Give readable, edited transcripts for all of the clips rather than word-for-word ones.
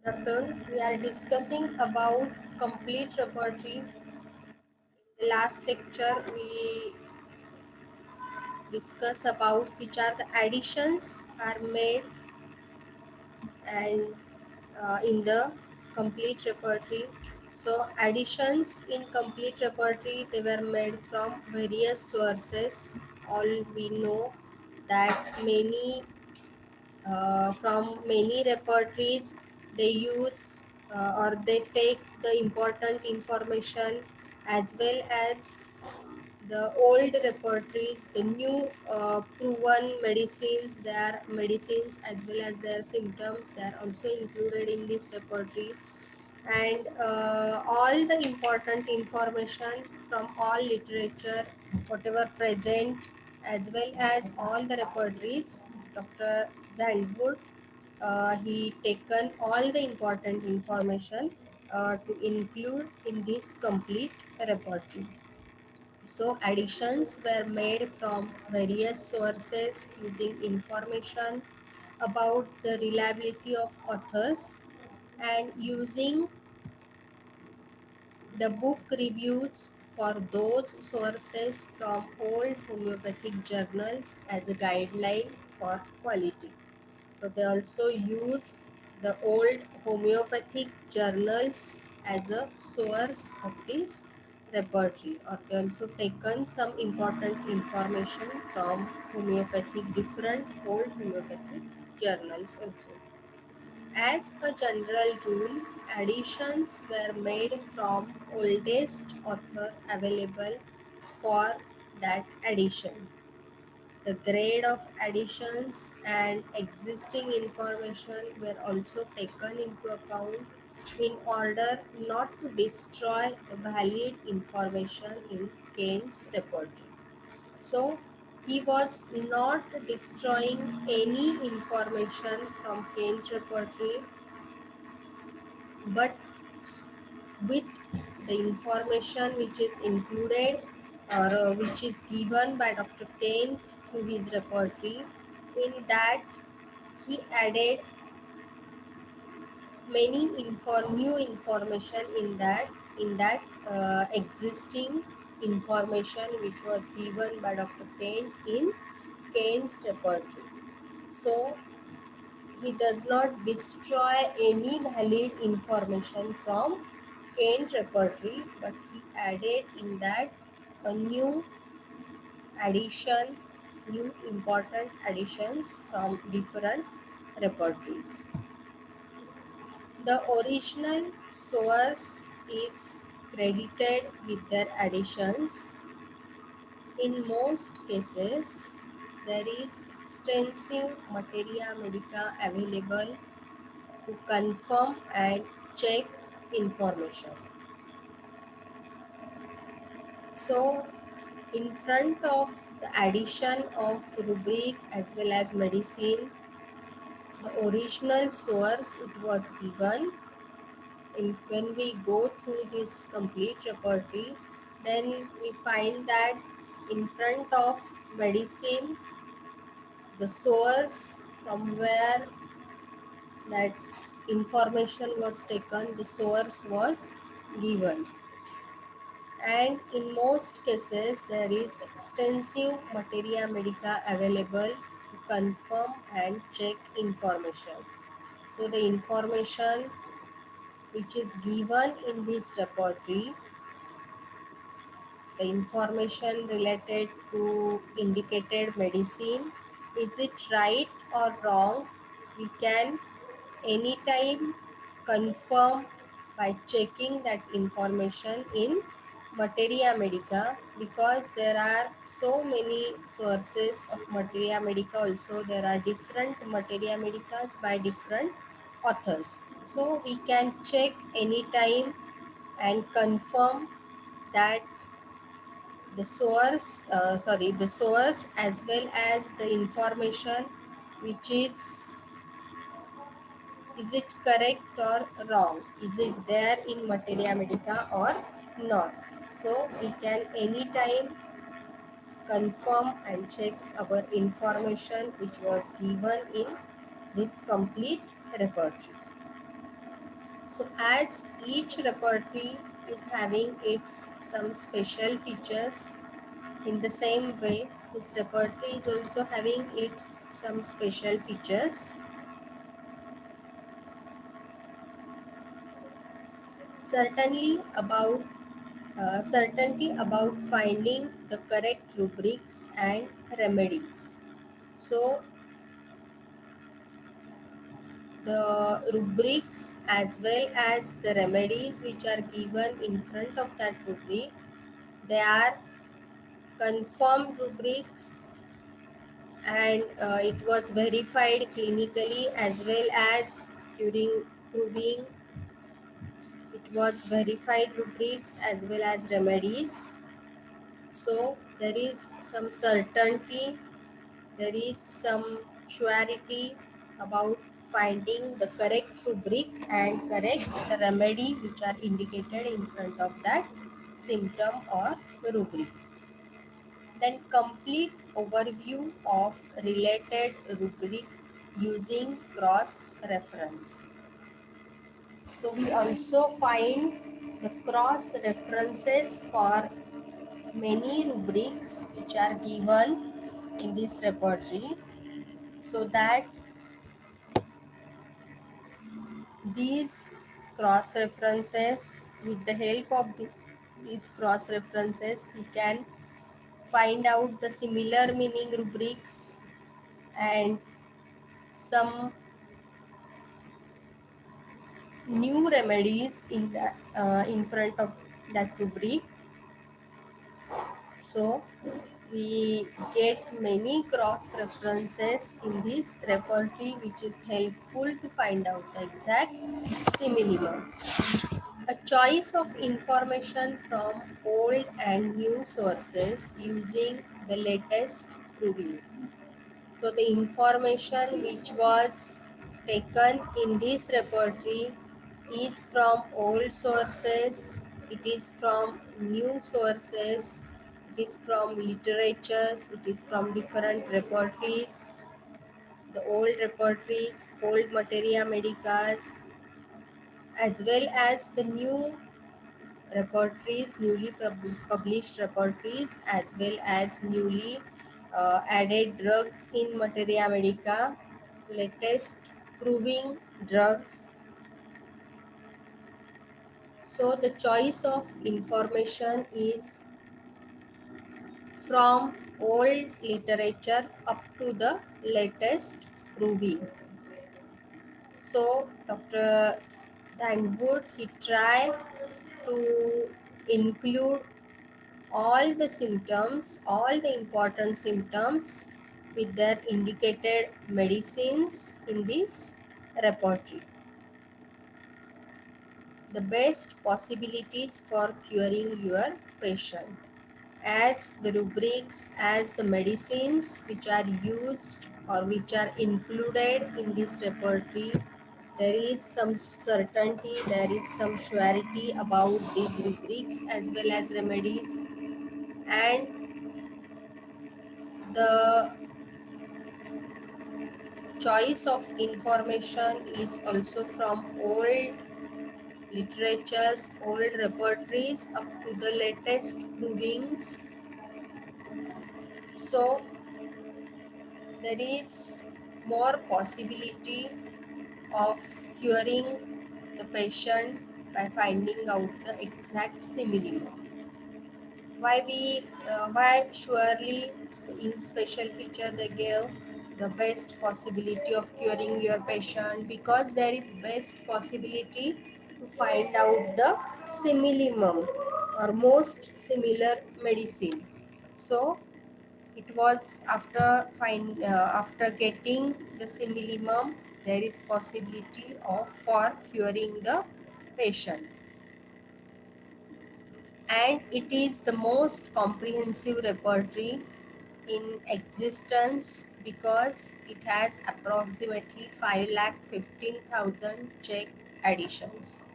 Afternoon, we are discussing about complete repertory. In the last lecture, we discuss about which are the additions are made and in the complete repertory. So additions in complete repertory, they were made from various sources. All we know that from many repertories they use or they take the important information, as well as the old repertories, the new proven medicines, their medicines as well as their symptoms, they are also included in this repertory. And all the important information from all literature, whatever present, as well as all the repertories, Dr. Zandwood, he taken all the important information to include in this complete repertory. So additions were made from various sources using information about the reliability of authors and using the book reviews for those sources from old homeopathic journals as a guideline for quality. So they also use the old homeopathic journals as a source of this repertory, or they also taken some important information from homeopathic, different old homeopathic journals also. As a general rule, additions were made from oldest author available for that edition. The grade of additions and existing information were also taken into account in order not to destroy the valid information in Kane's repertory. So, he was not destroying any information from Kane's repertory, but with the information which is included or which is given by Dr. Kane through his repertory, in that he added many new information in that existing information which was given by Dr. Kane in Kane's repertory. So he does not destroy any valid information from Kane's repertory, but he added in that a new addition, new important additions from different repertories. The original source is credited with their additions. In most cases, there is extensive materia medica available to confirm and check information. So, in front of the addition of rubric as well as medicine, the original source it was given. When we go through this complete repertory, then we find that in front of medicine, the source from where that information was taken, the source was given. And in most cases, there is extensive materia medica available to confirm and check information. So the information which is given in this repertory, the information related to indicated medicine, is it right or wrong, we can anytime confirm by checking that information in materia medica, because there are so many sources of materia medica. Also there are different materia medicas by different authors, so we can check anytime and confirm that the source as well as the information which is it correct or wrong, is it there in materia medica or not. So we can anytime confirm and check our information which was given in this complete repertory. So as each repertory is having its some special features, in the same way this repertory is also having its some special features. Certainly about certainty about finding the correct rubrics and remedies. So the rubrics as well as the remedies which are given in front of that rubric, they are confirmed rubrics, and it was verified clinically as well as during proving. It was verified rubrics as well as remedies. So there is some certainty, there is some surety about finding the correct rubric and correct remedy which are indicated in front of that symptom or rubric. Then complete overview of related rubric using cross reference. So we also find the cross references for many rubrics which are given in this repertory, so that these cross references, with the help of these cross references, we can find out the similar meaning rubrics and some new remedies in that in front of that rubric. So we get many cross references in this repertory, which is helpful to find out the exact similar. A choice of information from old and new sources using the latest proving. So the information which was taken in this repertory is from old sources, it is from new sources, it is from literatures, it is from different repertories, the old repertories, old materia medicas, as well as the new repertories, newly published repertories, as well as newly added drugs in materia medica, latest proving drugs. So the choice of information is from old literature up to the latest proving. So Dr. Sandwood, he tried to include all the symptoms, all the important symptoms with their indicated medicines in this repertory. The best possibilities for curing your patient, as the rubrics, as the medicines which are used or which are included in this repertory, there is some certainty, there is some surety about these rubrics as well as remedies, and the choice of information is also from old literatures, old repertories up to the latest provings. So there is more possibility of curing the patient by finding out the exact simillimum. Why surely in special feature they gave the best possibility of curing your patient, because there is best possibility to find out the simillimum or most similar medicine. So it was after getting the simillimum, there is possibility of for curing the patient, and it is the most comprehensive repertory in existence because it has approximately 5,15,000 check additions.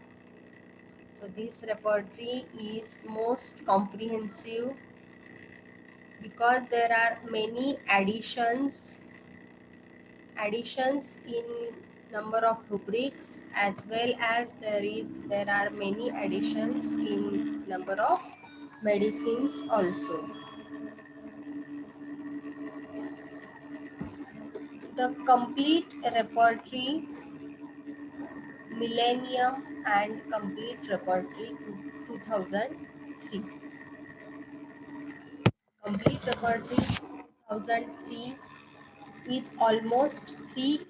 So this repertory is most comprehensive because there are many additions in number of rubrics, as well as there are many additions in number of medicines also. The complete repertory, millennium, and complete repertory 2003. Complete repertory 2003 is almost 3 years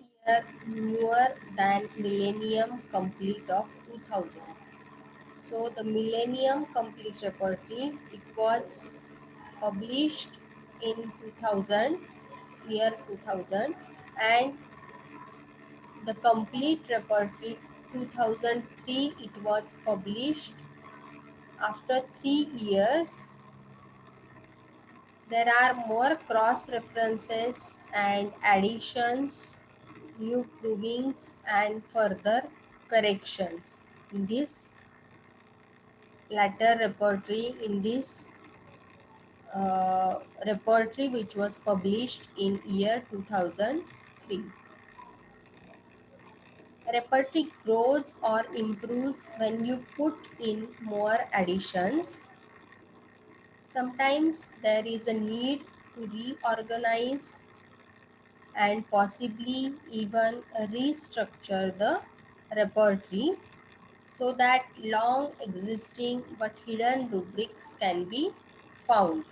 newer than millennium complete of 2000. So the millennium complete repertory, it was published in 2000, year 2000, and the complete repertory 2003, it was published after 3 years. There are more cross references and additions, new provings, and further corrections in this latter repertory, in this repertory which was published in year 2003. Repertory grows or improves when you put in more additions. Sometimes there is a need to reorganize and possibly even restructure the repertory so that long existing but hidden rubrics can be found.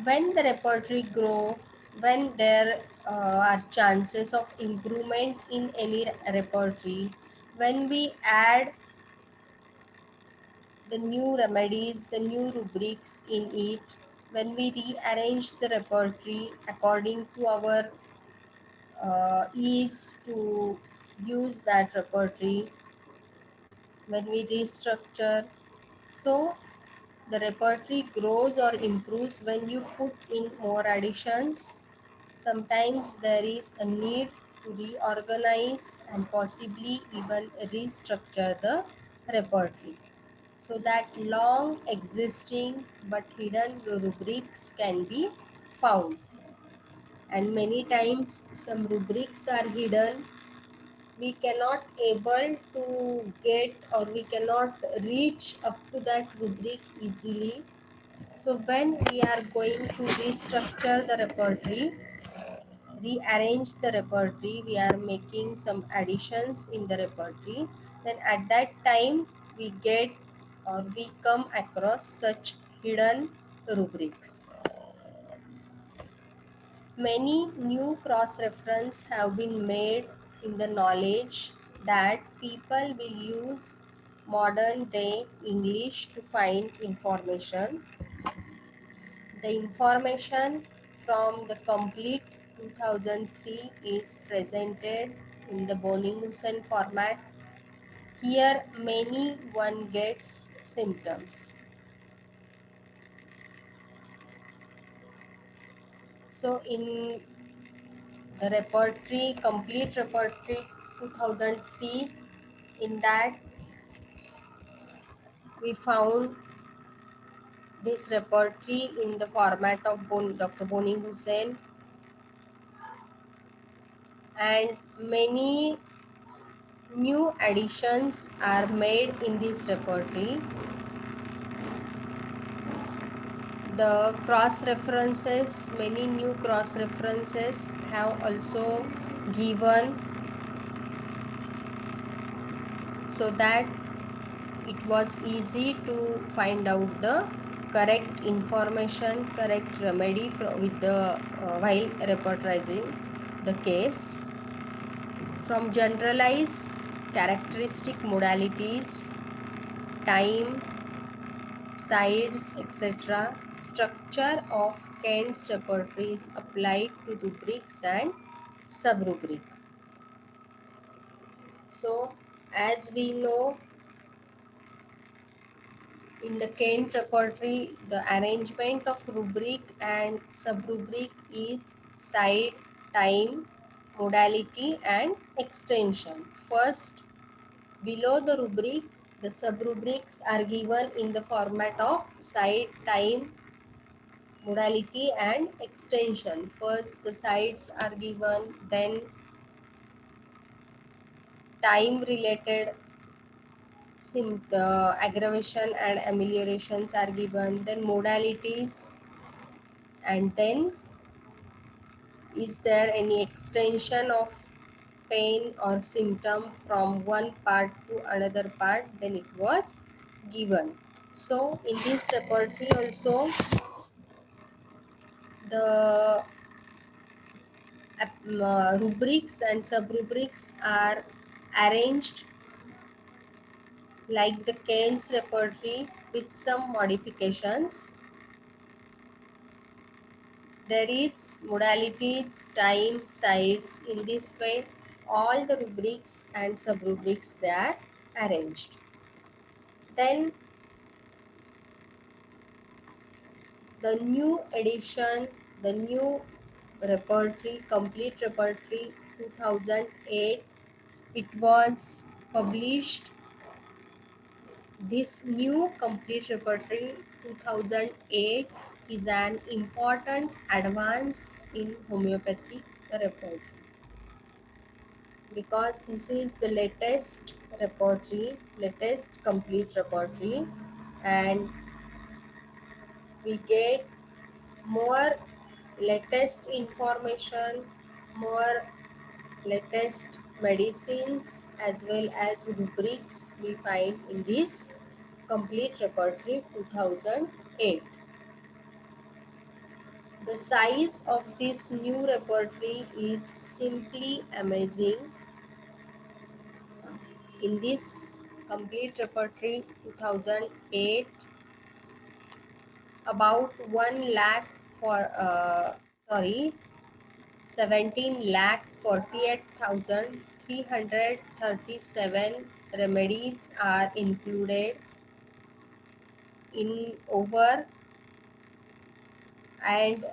When the repertory grow, when there are chances of improvement in any repertory, when we add the new remedies, the new rubrics in it, when we rearrange the repertory according to our ease to use that repertory, when we restructure. So the repertory grows or improves when you put in more additions. Sometimes there is a need to reorganize and possibly even restructure the repertory so that long existing but hidden rubrics can be found. And many times some rubrics are hidden, we cannot able to get or we cannot reach up to that rubric easily. So when we are going to restructure the repertory, rearrange the repertory, we are making some additions in the repertory, then at that time we get or we come across such hidden rubrics. Many new cross-reference have been made in the knowledge that people will use modern day English to find information. The information from the complete 2003 is presented in the Boning-Hussein format. Here many one gets symptoms. So in the repertory, complete repertory 2003, in that we found this repertory in the format of Dr. Boning Hussein, and many new additions are made in this repertory. The cross references, many new cross references have also given so that it was easy to find out the correct information, correct remedy with the while repertorizing the case. From generalized characteristic modalities, time, sides, etc., structure of Kent's repertory is applied to rubrics and subrubric. So, as we know, in the Kent repertory, the arrangement of rubric and subrubric is side, time, modality, and extension. First, below the rubric, the subrubrics are given in the format of side, time, modality and extension. First the sites are given, then time related aggravation and ameliorations are given, then modalities, and then is there any extension of pain or symptom from one part to another part, then it was given. So in this repertory also the rubrics and sub-rubrics are arranged like the Keynes repertory with some modifications. There is modalities, time, sites. In this way, all the rubrics and sub-rubrics they are arranged. Then the new edition, the new repertory, complete repertory 2008, it was published. This new complete repertory 2008 is an important advance in homeopathic repertory because this is the latest repertory, latest complete repertory, and we get more latest information, more latest medicines as well as rubrics we find in this complete repertory 2008. The size of this new repertory is simply amazing. In this complete repertory 2008, about 1 lakh for sorry 17 lakh 48,337 remedies are included in over, and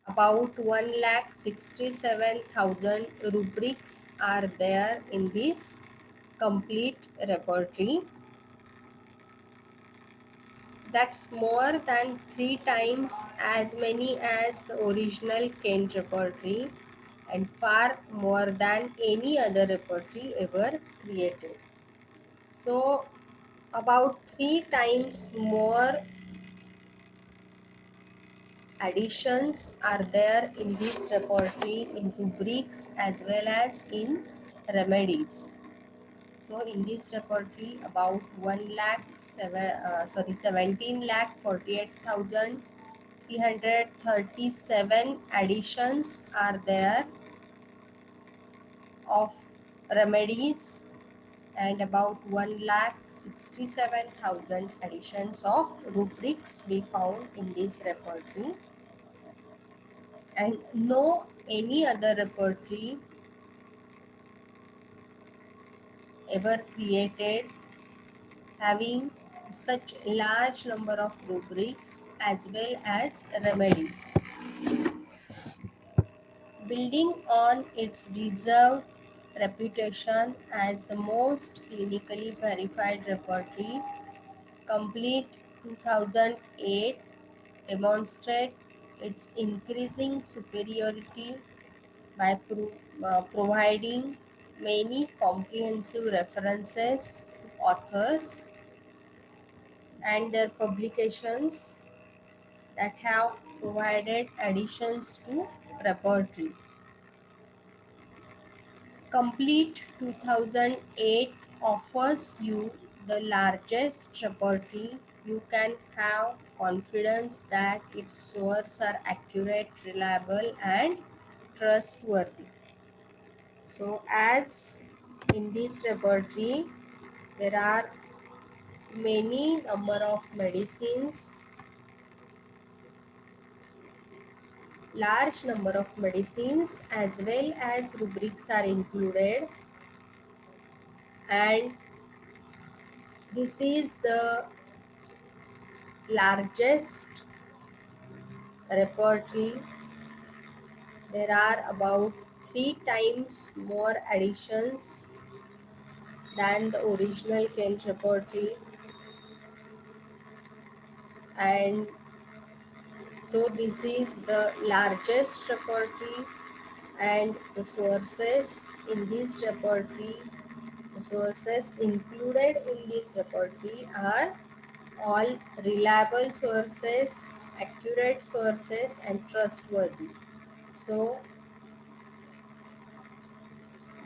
about 1 lakh 67,000 rubrics are there in this complete repertory. That's more than 3 times as many as the original Kent repertory and far more than any other repertory ever created. So about 3 times more additions are there in this repertory in rubrics as well as in remedies. So in this repertory about 17 lakh 48,337 additions are there of remedies and about 1 lakh 67,000 additions of rubrics we found in this repertory, and no any other repertory ever created having such large number of rubrics as well as remedies. Building on its deserved reputation as the most clinically verified repertory, complete 2008 demonstrate its increasing superiority by providing many comprehensive references to authors and their publications that have provided additions to repertory. Complete 2008 offers you the largest repertory. You can have confidence that its sources are accurate, reliable, and trustworthy. So, as in this repertory, there are many number of medicines, large number of medicines as well as rubrics are included, and this is the largest repertory. There are about 3 times more additions than the original Kent repertory, and So this is the largest repertory, and the sources in this repertory, the sources included in this repertory are all reliable sources, accurate sources, and trustworthy. So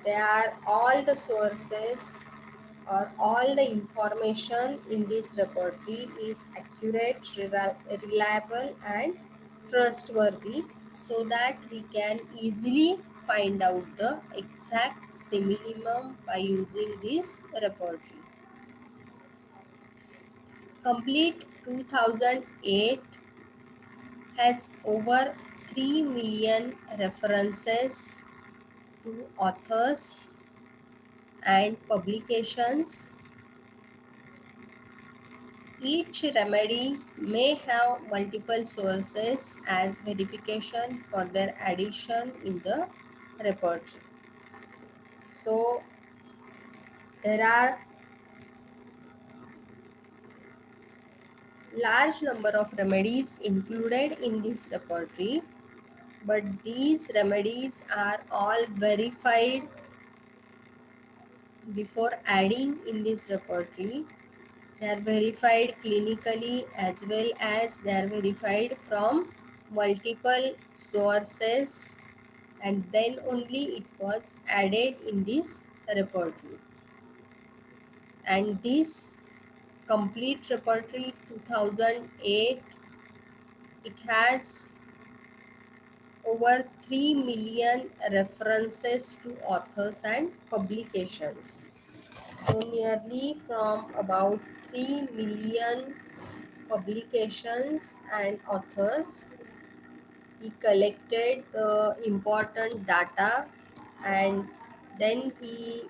they are all the sources or all the information in this repertory is accurate, reliable, and trustworthy, so that we can easily find out the exact minimum by using this repertory. Complete 2008 has over 3 million references to authors and publications. Each remedy may have multiple sources as verification for their addition in the repertory. So there are large number of remedies included in this repertory, but these remedies are all verified before adding in this repertory. They are verified clinically as well as they are verified from multiple sources, and then only it was added in this repertory. And this complete repertory 2008, it has over 3 million references to authors and publications. So nearly from about 3 million publications and authors, he collected the important data, and then he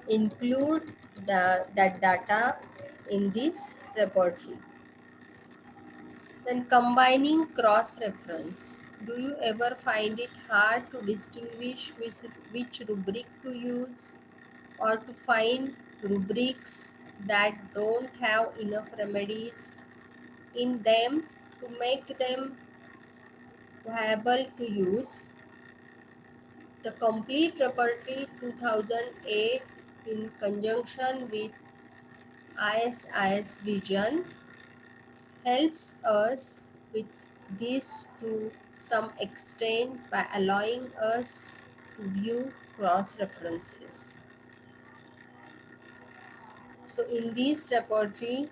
include that data in this repertory. Then combining cross-reference. Do you ever find it hard to distinguish which rubric to use, or to find rubrics that don't have enough remedies in them to make them viable to use? The complete repertory 2008 in conjunction with ISIS Vision helps us with this to some extent by allowing us to view cross references. So in this repertory,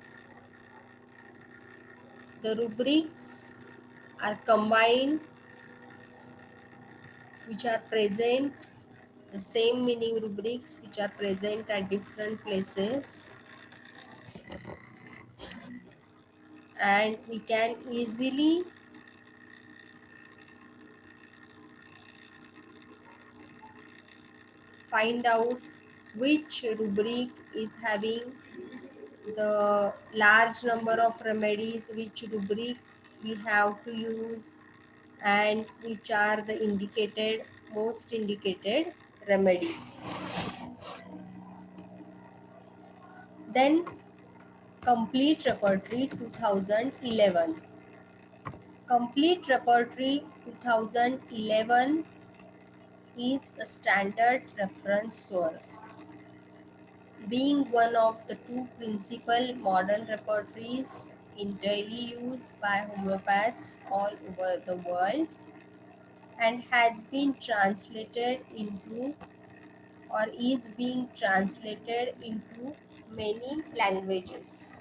the rubrics are combined which are present, the same meaning rubrics which are present at different places, and we can easily find out which rubric is having the large number of remedies, which rubric we have to use, and which are the most indicated remedies. Then complete repertory 2011. Complete repertory 2011 is a standard reference source, being one of the two principal modern repertories in daily use by homeopaths all over the world, and has been translated into or is being translated into many languages.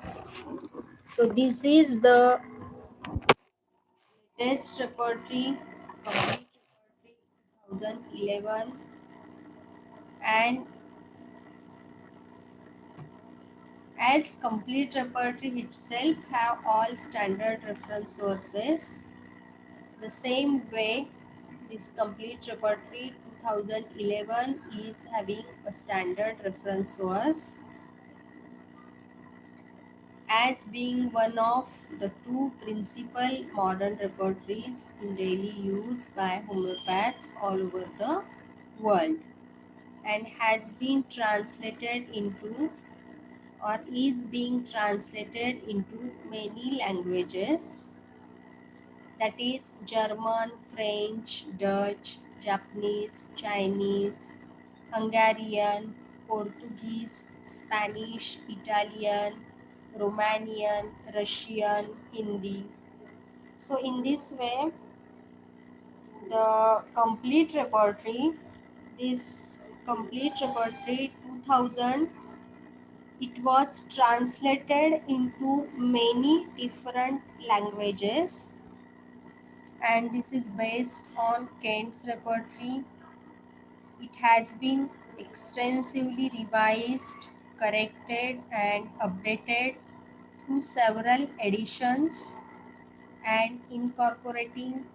So this is the latest repertory, complete repertory 2011, and as complete repertory itself have all standard reference sources, the same way this complete repertory 2011 is having a standard reference source, as being one of the two principal modern repertories in daily use by homeopaths all over the world, and has been translated into or is being translated into many languages. that is German, French, Dutch, Japanese, Chinese, Hungarian, Portuguese, Spanish, Italian, Romanian, Russian, Hindi. So in this way, the complete repertory, this complete repertory 2000, it was translated into many different languages, and this is based on Kent's repertory. It has been extensively revised, corrected, and updated through several editions and incorporating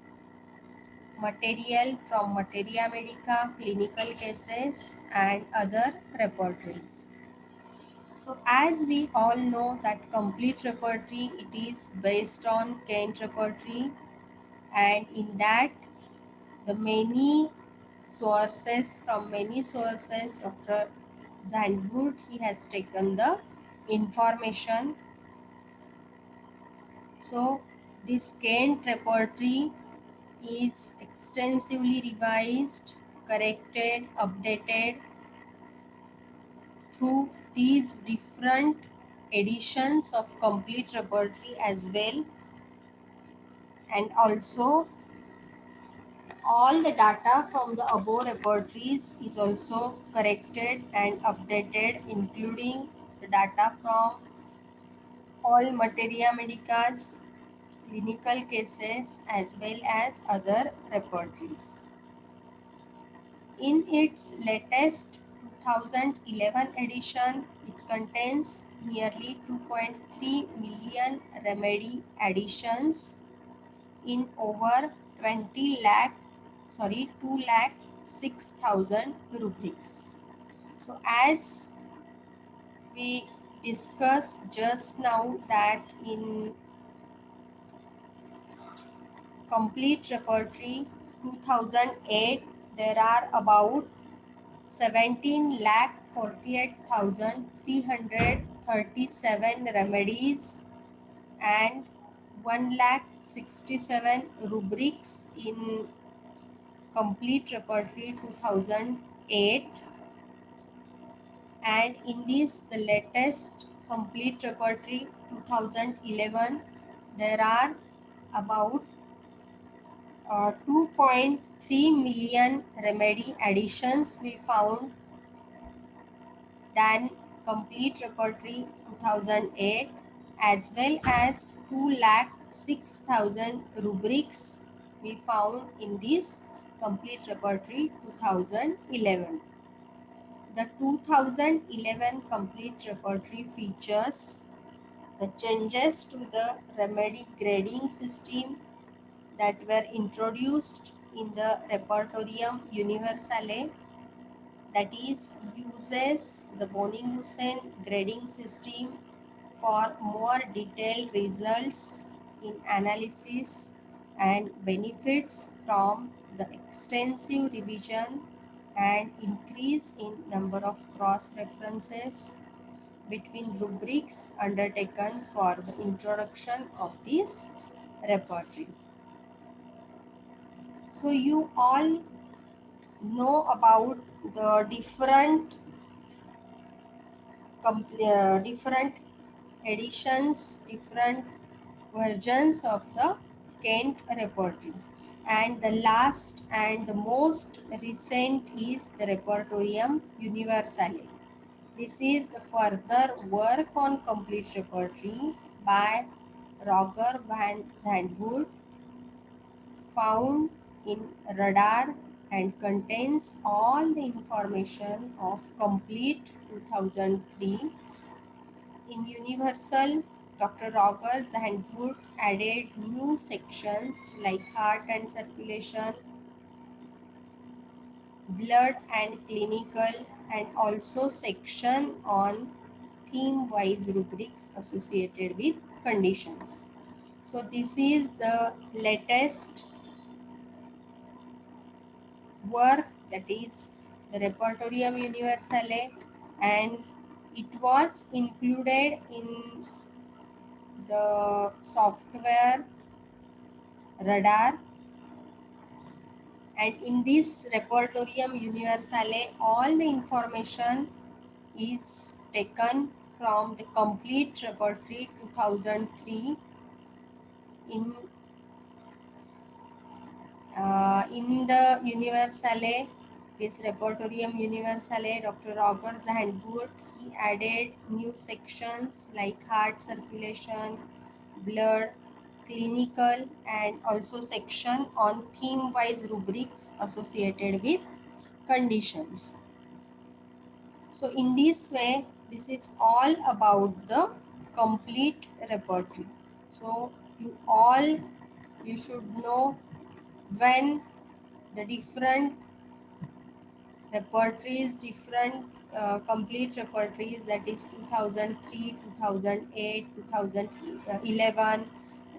material from Materia Medica, clinical cases, and other repertories. So as we all know that complete repertory, it is based on Kent repertory, and in that the many sources, from many sources, Dr. Zandvoort, he has taken the information. So this Kent repertory is extensively revised, corrected, updated through these different editions of complete repertory as well, and also all the data from the above repertories is also corrected and updated, including the data from all materia medicas, clinical cases, as well as other repertories. In its latest 2011 edition, it contains nearly 2.3 million remedy additions in over 2 lakh 6,000 rubrics. So as we discussed just now that in complete repertory 2008 there are about 17 lakh 48,337 remedies and 1 lakh 67 rubrics in complete repertory 2008, and in this the latest complete repertory 2011 there are about 2.3 million remedy additions we found than complete repertory 2008, as well as 2 lakh 6,000 rubrics we found in this complete repertory 2011. The 2011 complete repertory features the changes to the remedy grading system that were introduced in the Repertorium Universale, that is uses the Bonning-Hussein grading system for more detailed results in analysis and benefits from the extensive revision and increase in number of cross references between rubrics undertaken for the introduction of this repertory. So you all know about the different editions, different versions of the Kent repertory. And the last and the most recent is the Repertorium Universale. This is the further work on complete repertory by Roger van Zandvoort, found in Radar, and contains all the information of complete 2003. In Universal, Dr. Roger Zandvoort added new sections like heart and circulation, blood and clinical, and also section on theme-wise rubrics associated with conditions. So this is the latest work, that is the Repertorium Universale, and it was included in the software radar. And in this Repertorium Universale, all the information is taken from the complete repertory 2003. In the Universale, this Repertorium Universale, Dr. Roger Zandvoort, he added new sections like heart circulation, blood, clinical, and also section on theme-wise rubrics associated with conditions. So in this way, this is all about the complete repertory. So you should know when the different repertories, different complete repertories, that is 2003, 2008, 2011,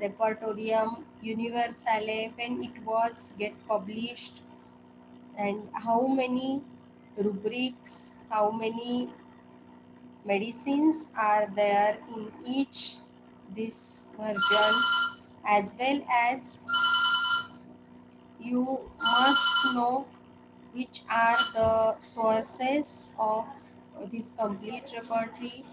Repertorium Universale, when it was get published, and how many rubrics, how many medicines are there in each this version, as well as you must know which are the sources of this complete repertory.